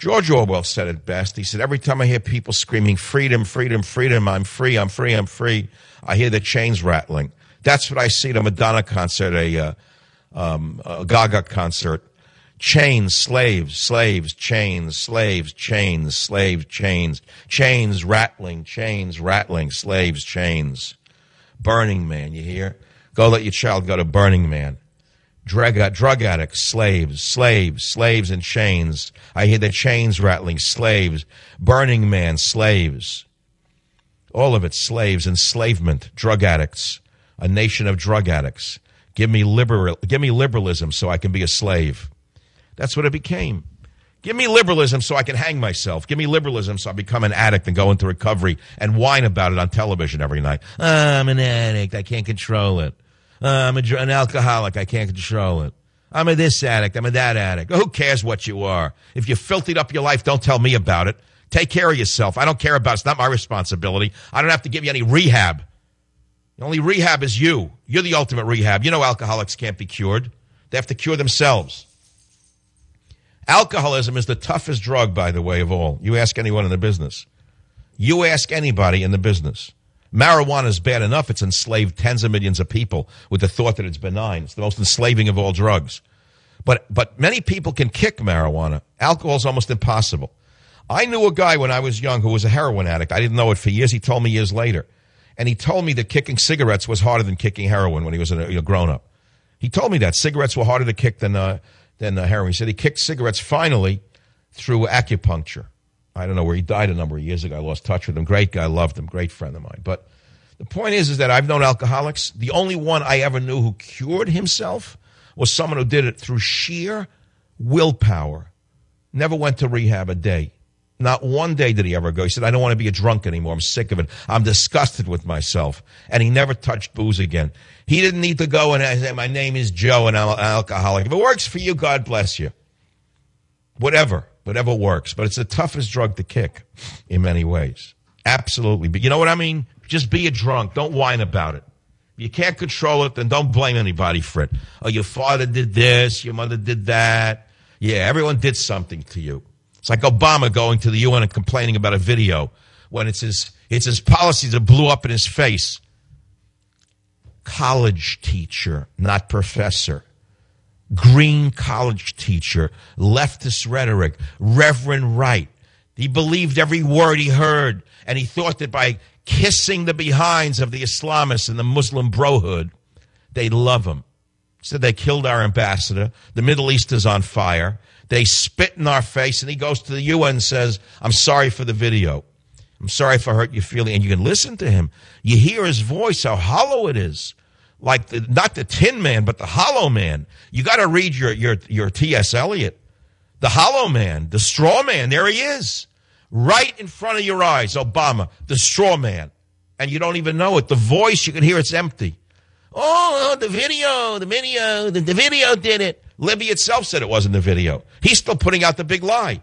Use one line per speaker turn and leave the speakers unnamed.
George Orwell said it best. He said, every time I hear people screaming, freedom, freedom, freedom, I'm free, I'm free, I'm free, I hear the chains rattling. That's what I see at a Madonna concert, a Gaga concert. Chains, slaves, slaves, chains, slaves, chains, slaves, chains, chains rattling, slaves, chains. Burning Man, you hear? Go let your child go to Burning Man. Drug addicts, slaves in chains. I hear the chains rattling, slaves. Burning Man, slaves. All of it, slaves, enslavement, drug addicts. A nation of drug addicts. Give me liberalism so I can be a slave. That's what it became. Give me liberalism so I can hang myself. Give me liberalism so I become an addict and go into recovery and whine about it on television every night. I'm an addict. I can't control it. I'm an alcoholic. I can't control it. I'm a this addict. I'm a that addict. Who cares what you are? If you filthied up your life, don't tell me about it. Take care of yourself. I don't care about it. It's not my responsibility. I don't have to give you any rehab. The only rehab is you. You're the ultimate rehab. You know alcoholics can't be cured. They have to cure themselves. Alcoholism is the toughest drug, by the way, of all. You ask anyone in the business. You ask anybody in the business. Marijuana is bad enough. It's enslaved tens of millions of people with the thought that it's benign. It's the most enslaving of all drugs. But many people can kick marijuana. Alcohol is almost impossible. I knew a guy when I was young who was a heroin addict. I didn't know it for years. He told me years later. And he told me that kicking cigarettes was harder than kicking heroin when he was a grown-up. He told me that. Cigarettes were harder to kick than heroin. He said he kicked cigarettes finally through acupuncture. I don't know where he died a number of years ago. I lost touch with him. Great guy, loved him, great friend of mine. But the point is that I've known alcoholics. The only one I ever knew who cured himself was someone who did it through sheer willpower. Never went to rehab a day. Not one day did he ever go. He said, I don't want to be a drunk anymore. I'm sick of it. I'm disgusted with myself. And he never touched booze again. He didn't need to go and say, my name is Joe and I'm an alcoholic. If it works for you, God bless you. Whatever works. But it's the toughest drug to kick in many ways. Absolutely. But you know what I mean? Just be a drunk. Don't whine about it. If you can't control it, then don't blame anybody for it. Oh, your father did this. Your mother did that. Yeah, everyone did something to you. It's like Obama going to the UN and complaining about a video when it's his policies that blew up in his face. College teacher, not professor. Green college teacher, leftist rhetoric, Reverend Wright. He believed every word he heard, and he thought that by kissing the behinds of the Islamists and the Muslim brohood, they'd love him. Said they killed our ambassador. The Middle East is on fire. They spit in our face, and he goes to the UN and says, I'm sorry for the video. I'm sorry if I hurt your feeling. And you can listen to him. You hear his voice, how hollow it is. Like, not the Tin Man, but the Hollow Man. You got to read your T.S. Eliot. The Hollow Man, the Straw Man, there he is. Right in front of your eyes, Obama, the Straw Man. And you don't even know it. The voice, you can hear it's empty. Oh, the video did it. Libby itself said it wasn't the video. He's still putting out the big lie.